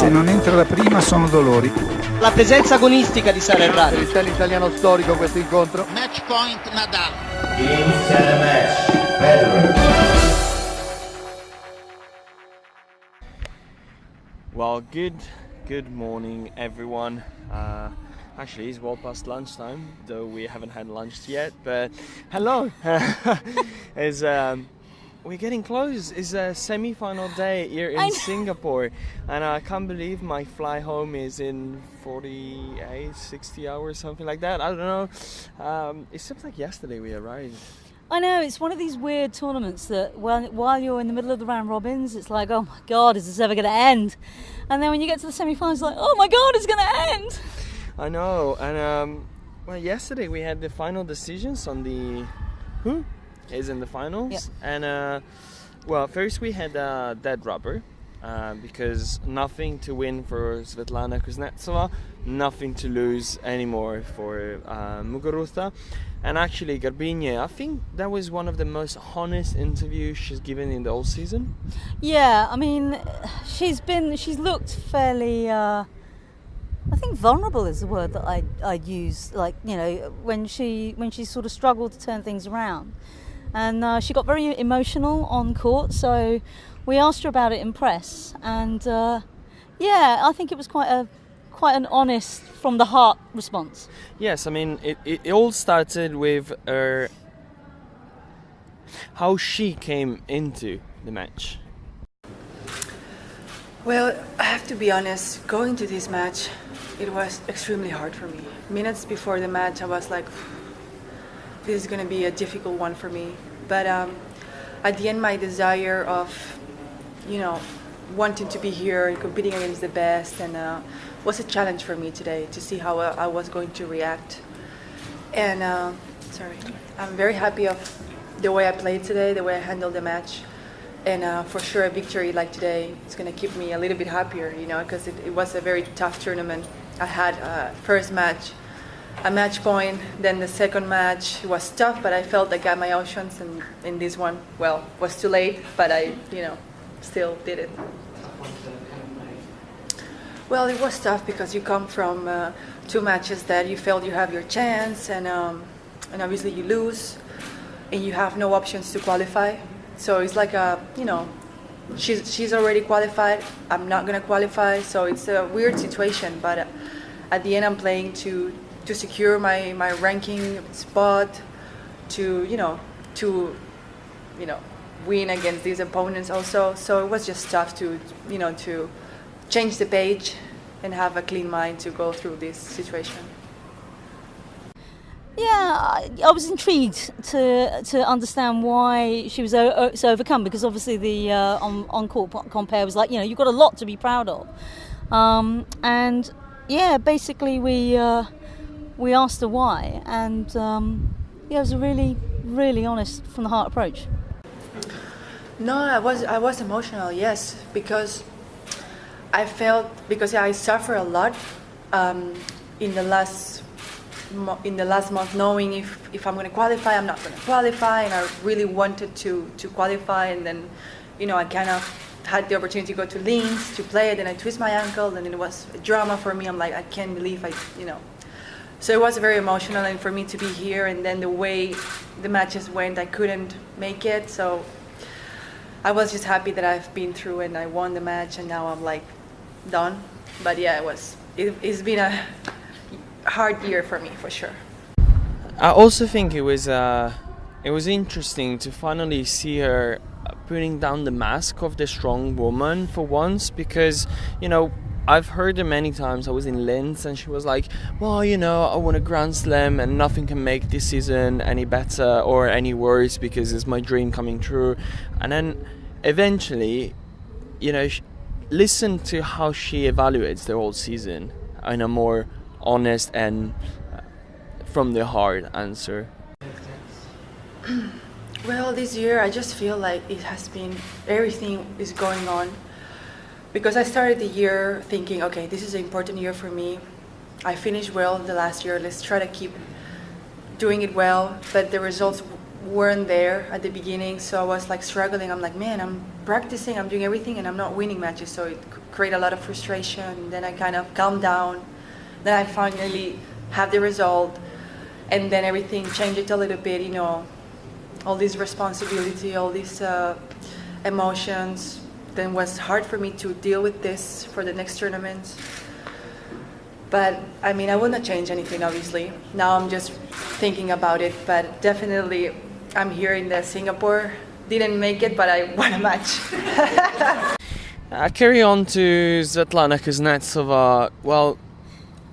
Se non entra la prima sono dolori. La presenza agonistica di Sara Errani. L'italiano storico questo incontro. Match point Nadal. Inizia il match. Federer. Well, good morning, everyone. Actually, it's well past lunchtime, though we haven't had lunch yet. But hello, we're getting close. It's a semi-final day here in Singapore, and I can't believe my fly home is in 48, 60 hours, something like that. I don't know. It seems like yesterday we arrived. I know, it's one of these weird tournaments that while you're in the middle of the round robins, it's like, oh my God, is this ever going to end? And then when you get to the semi-finals, it's like, oh my God, it's going to end. I know, and well, yesterday we had the final decisions on the who is in the finals, yep. And well, first we had dead rubber because nothing to win for Svetlana Kuznetsova, nothing to lose anymore for Muguruza, and actually Garbiñe. I think that was one of the most honest interviews she's given in the whole season. Yeah, I mean, she's looked fairly. I think vulnerable is the word that I'd use. Like, you know, when she sort of struggled to turn things around, and she got very emotional on court. So we asked her about it in press, and yeah, I think it was quite an honest, from the heart response. Yes, I mean it all started with her how she came into the match. Well, I have to be honest, going to this match, it was extremely hard for me. Minutes before the match, I was like, this is going to be a difficult one for me. But at the end, my desire of, you know, wanting to be here and competing against the best, and was a challenge for me today to see how I was going to react. And I'm very happy of the way I played today, the way I handled the match. And for sure, a victory like today is going to keep me a little bit happier, you know, because it was a very tough tournament. I had first match, a match point, then the second match was tough, but I felt I got my options, and in this one, well, was too late, but I, you know, still did it. Well, it was tough because you come from two matches that you felt you have your chance, and obviously you lose, and you have no options to qualify. So it's like you know, she's already qualified. I'm not gonna qualify, so it's a weird situation. But at the end, I'm playing to secure my ranking spot, to win against these opponents also. So it was just tough to change the page and have a clean mind to go through this situation. Yeah, I was intrigued to understand why she was so overcome, because obviously the on-court compare was like, you know, you've got a lot to be proud of, and yeah, basically we asked her why, and yeah, it was a really, really honest, from the heart approach. No, I was emotional, yes, because I felt, because I suffer a lot in the last month, knowing if I'm going to qualify, I'm not going to qualify, and I really wanted to qualify, and then, you know, I kind of had the opportunity to go to Linz to play it, and I twist my ankle, and it was a drama for me. I'm like, I can't believe so it was very emotional, and for me to be here, and then the way the matches went, I couldn't make it, so I was just happy that I've been through and I won the match, and now I'm like done. But yeah, it's been a hard year for me, for sure. I also think it was interesting to finally see her putting down the mask of the strong woman for once, because, you know, I've heard her many times. I was in Linz and she was like, well, you know, I won a Grand Slam and nothing can make this season any better or any worse because it's my dream coming true. And then eventually, you know, listen to how she evaluates the whole season in a more honest and from the heart answer. Well, this year I just feel like it has been, everything is going on, because I started the year thinking, okay, this is an important year for me. I finished well the last year, let's try to keep doing it well, but the results weren't there at the beginning, so I was like struggling. I'm like, man, I'm practicing, I'm doing everything, and I'm not winning matches, so it created a lot of frustration. Then I kind of calmed down. Then I finally have the result, and then everything changed a little bit, you know, all this responsibility, all these emotions. Then it was hard for me to deal with this for the next tournament. But I mean, I will not change anything, obviously. Now I'm just thinking about it, but definitely I'm here in the Singapore. Didn't make it, but I won a match. Carry on to Svetlana Kuznetsova. Well,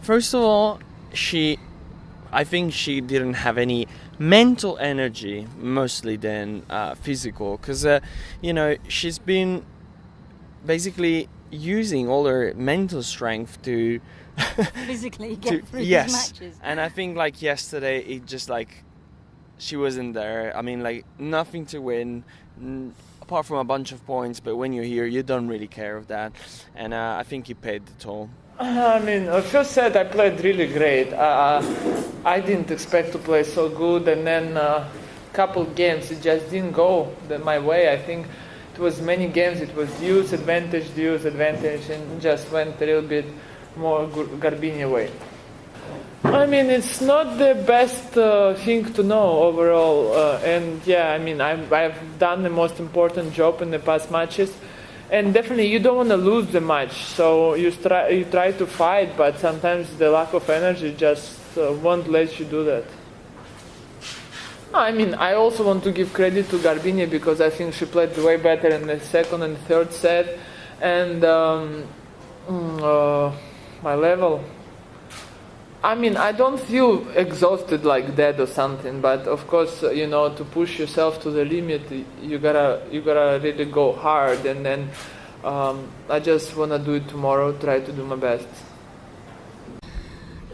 first of all, I think she didn't have any mental energy, mostly than physical, because you know, she's been basically using all her mental strength to Physically get through yes. these matches. And I think like yesterday, it just like she wasn't there. I mean, like nothing to win. Apart from a bunch of points, but when you're here, you don't really care of that, and I think he paid the toll. I mean, first set I played really great. I didn't expect to play so good, and then a couple games it just didn't go my way. I think it was many games. It was deuce advantage, and just went a little bit more Garbiñe way. I mean, it's not the best thing to know overall, and yeah, I mean, I've done the most important job in the past matches, and definitely you don't want to lose the match, so you try to fight, but sometimes the lack of energy just won't let you do that. I mean, I also want to give credit to Garbiñe because I think she played way better in the second and third set, and my level. I mean, I don't feel exhausted like that or something, but of course, you know, to push yourself to the limit, you gotta really go hard, and then I just wanna do it tomorrow, try to do my best.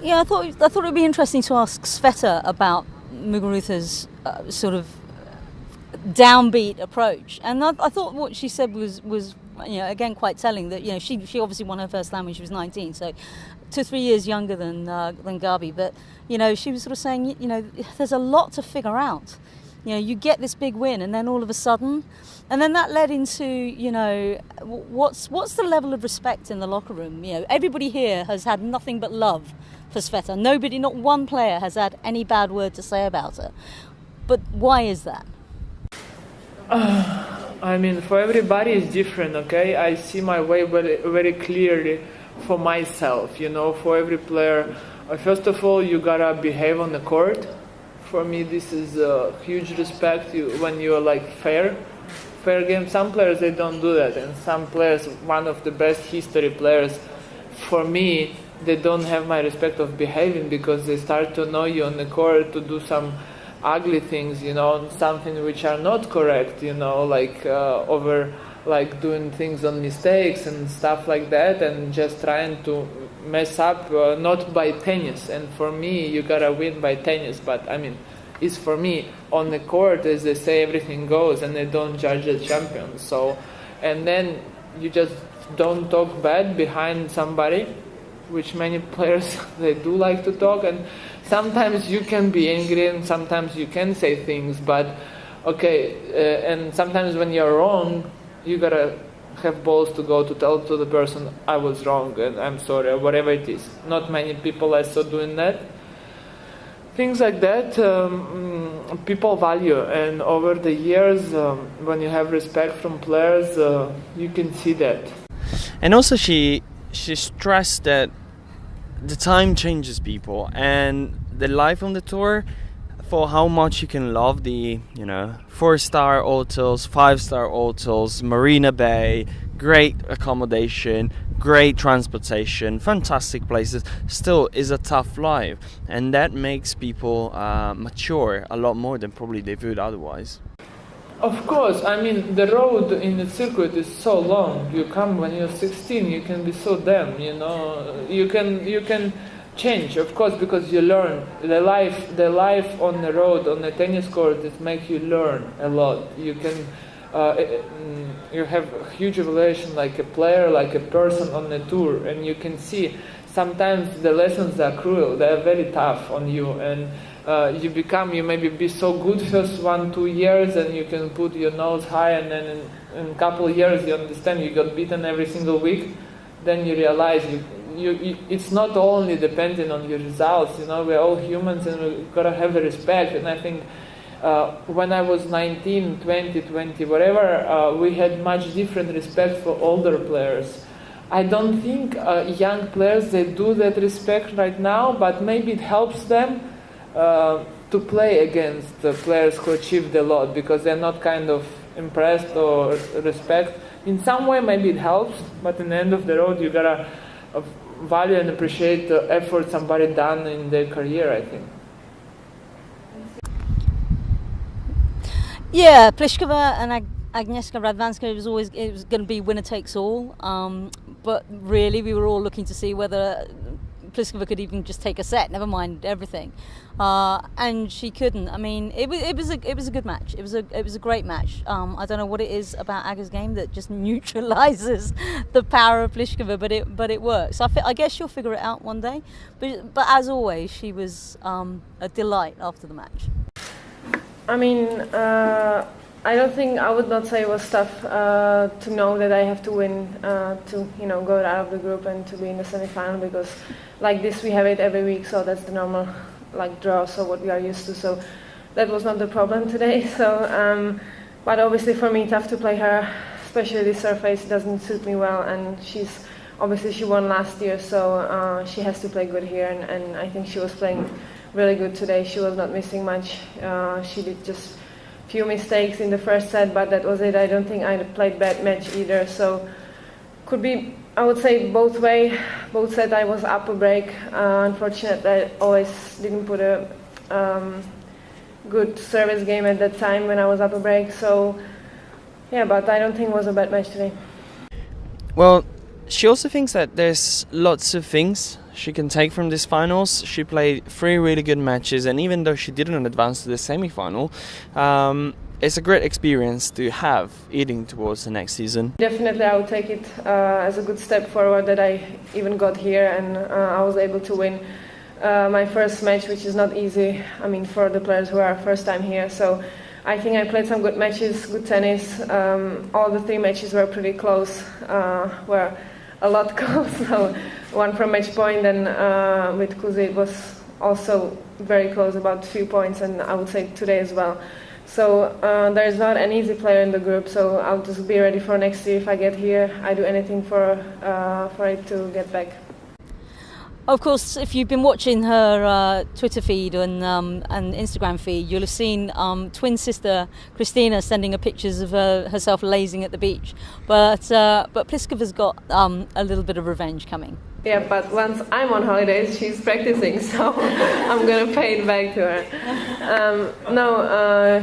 Yeah, I thought it would be interesting to ask Sveta about Muguruza's sort of downbeat approach, and I thought what she said was you know, again quite telling. That, you know, she obviously won her first slam when she was 19, so 2-3 years younger than Gabi, but you know, she was sort of saying, you know, there's a lot to figure out. You know, you get this big win, and then all of a sudden, and then that led into, you know, what's the level of respect in the locker room? You know, everybody here has had nothing but love for Sveta. Nobody, not one player, has had any bad word to say about her. But why is that? I mean, for everybody it's different, okay? I see my way very, very clearly for myself, you know, for every player. First of all, you gotta behave on the court. For me, this is a huge respect when you are like fair game. Some players, they don't do that, and some players, one of the best history players, for me, they don't have my respect of behaving because they start to know you on the court to do some ugly things, you know, something which are not correct, you know, like doing things on mistakes and stuff like that, and just trying to mess up, not by tennis. And for me, you gotta win by tennis, but I mean, it's for me on the court, as they say, everything goes, and they don't judge the champion. So, and then you just don't talk bad behind somebody, which many players they do like to talk, and sometimes you can be angry and sometimes you can say things, but okay, and sometimes when you're wrong, you gotta have balls to go to tell to the person, I was wrong and I'm sorry, or whatever it is. Not many people I saw doing that. Things like that, people value, and over the years, when you have respect from players, you can see that. And also she stressed that the time changes people, and the life on the tour, for how much you can love the, you know, 4-star hotels, 5-star hotels, Marina Bay, great accommodation, great transportation, fantastic places, still is a tough life, and that makes people mature a lot more than probably they would otherwise. Of course, I mean, the road in the circuit is so long. You come when you're 16, you can be so damn, you know, you can change, of course, because you learn. The life on the road, on the tennis court, it makes you learn a lot. You can, you have a huge evaluation like a player, like a person on the tour, and you can see sometimes the lessons are cruel. They are very tough on you, and you maybe be so good first 1-2 years, and you can put your nose high, and then in a couple of years you understand you got beaten every single week. Then you realize it's not only depending on your results. We're all humans, and we've got to have a respect. And I think when I was 19, 20, whatever, we had much different respect for older players. I don't think young players, they do that respect right now, but maybe it helps them to play against the players who achieved a lot, because they're not kind of impressed or respect. In some way, maybe it helps, but in the end of the road, you gotta value and appreciate the effort somebody done in their career, I think. Yeah, Pliskova and Agnieszka Radwanska, it was going to be winner takes all. But really, we were all looking to see whether Pliskova could even just take a set, never mind everything, and she couldn't. I mean, it was a good match. It was a great match. I don't know what it is about Aga's game that just neutralizes the power of Pliskova, but it works. I guess she'll figure it out one day. But as always, she was a delight after the match. I mean, I don't think, I would not say it was tough to know that I have to win to go out of the group and to be in the semi-final, because like this we have it every week, so that's the normal draw, so what we are used to. So that was not the problem today. So, but obviously for me, tough to play her, especially this surface doesn't suit me well, and she won last year, so she has to play good here, and I think she was playing really good today. She was not missing much. She did just few mistakes in the first set, but that was it. I don't think I played bad match either, so could be, I would say, both sets I was up a break. Unfortunately, I always didn't put a good service game at that time when I was up a break, so yeah, but I don't think it was a bad match today. Well, she also thinks that there's lots of things she can take from this finals. She played 3 really good matches, and even though she didn't advance to the semi-final, it's a great experience to have heading towards the next season. Definitely, I would take it as a good step forward that I even got here, and I was able to win my first match, which is not easy, I mean, for the players who are first time here. So I think I played some good matches, good tennis. All the 3 matches were pretty close, were a lot close. So one from match point, and with Kuzi it was also very close, about 2 points, and I would say today as well. So there is not an easy player in the group, so I'll just be ready for next year. If I get here, I do anything for it to get back. Of course, if you've been watching her Twitter feed and Instagram feed, you'll have seen twin sister Kristina sending her pictures of herself lazing at the beach. But Pliskova's got a little bit of revenge coming. Yeah, but once I'm on holidays, she's practicing, so I'm gonna pay it back to her.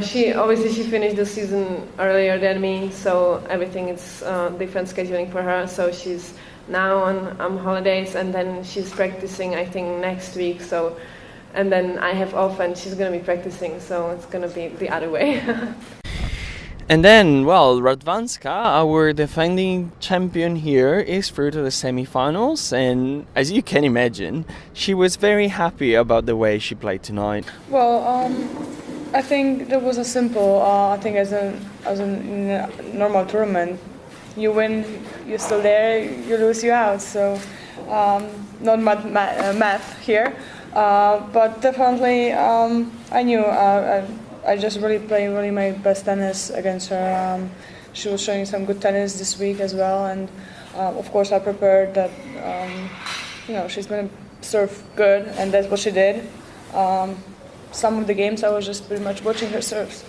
She finished the season earlier than me, so everything is different scheduling for her. So she's now on holidays, and then she's practicing, I think, next week. So, and then I have off, and she's gonna be practicing. So it's gonna be the other way. And then, well, Radwanska, our defending champion here, is through to the semi-finals, and as you can imagine, she was very happy about the way she played tonight. Well, I think that was a simple. I think as a normal tournament, you win, you're still there. You lose, you're out. So, not much math here, but definitely, I knew. I just really played my best tennis against her. She was showing some good tennis this week as well, and of course I prepared that. She's going to serve good, and that's what she did. Some of the games I was just pretty much watching her serves.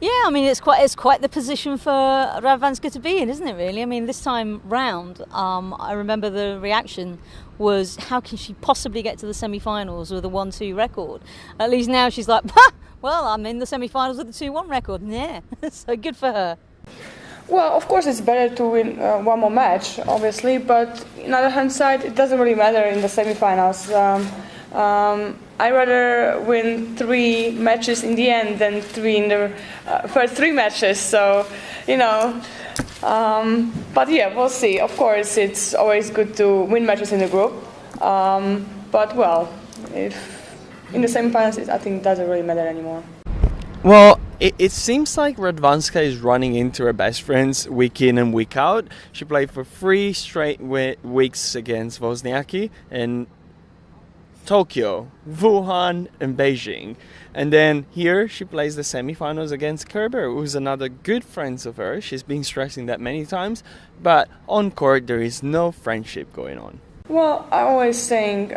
Yeah, I mean it's quite the position for Radwanska to be in, isn't it? Really, I mean this time round, I remember the reaction was, how can she possibly get to the semi-finals with a 1-2 record? At least now she's like, well, I'm in the semi-finals with a 2-1 record. Yeah, so good for her. Well, of course it's better to win one more match, obviously, but on the other hand side, it doesn't really matter in the semi-finals. I rather win 3 matches in the end than 3 in the first 3 matches. So, but yeah, we'll see. Of course, it's always good to win matches in the group. But well, if in the semi-finals, I think it doesn't really matter anymore. Well, it seems like Radwanska is running into her best friends week in and week out. She played for 3 straight weeks against Wozniacki in Tokyo, Wuhan, and Beijing. And then here she plays the semi-finals against Kerber, who's another good friend of hers. She's been stressing that many times. But on court, there is no friendship going on. Well, I always saying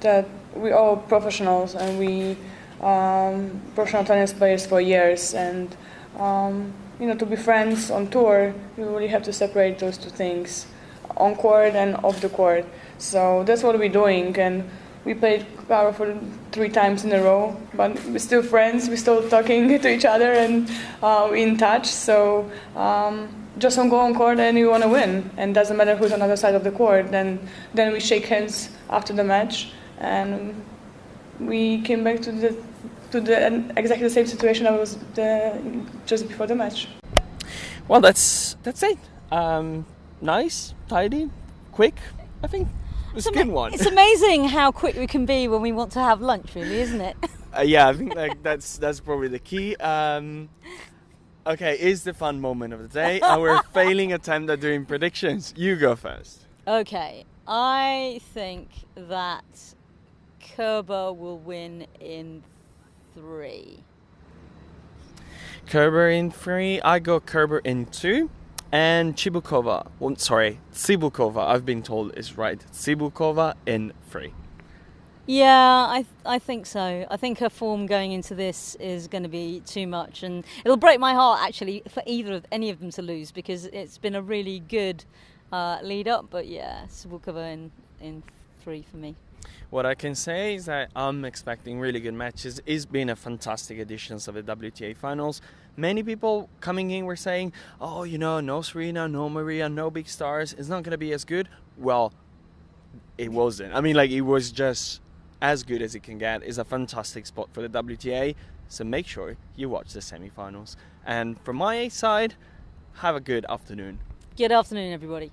that we all professionals and we professional tennis players for years, and to be friends on tour, you really have to separate those two things, on court and off the court. So that's what we're doing, and we played Caro for 3 times in a row, but we're still friends, we're still talking to each other and in touch. So just go on court and you want to win, and doesn't matter who's on the other side of the court. Then we shake hands after the match, and we came back to the exactly the same situation I was just before the match. Well, that's it. Nice, tidy, quick. I think it's a good one. It's amazing how quick we can be when we want to have lunch, really, isn't it? Yeah, I think that's probably the key. Okay, is the fun moment of the day. Our failing attempt at doing predictions. You go first. Okay, I think that Kerber will win in 3. Kerber in 3. I go Kerber in 2. And Tsibulkova, I've been told is right. Tsibulkova in 3. Yeah, I think so. I think her form going into this is going to be too much, and it'll break my heart actually for any of them to lose, because it's been a really good lead up. But yeah, Tsibulkova in 3 for me. What I can say is that I'm expecting really good matches. It's been a fantastic edition of the WTA Finals. Many people coming in were saying, oh, no Serena, no Maria, no big stars. It's not going to be as good. Well, it wasn't. I mean, it was just as good as it can get. It's a fantastic spot for the WTA. So make sure you watch the semi-finals. And from my side, have a good afternoon. Good afternoon, everybody.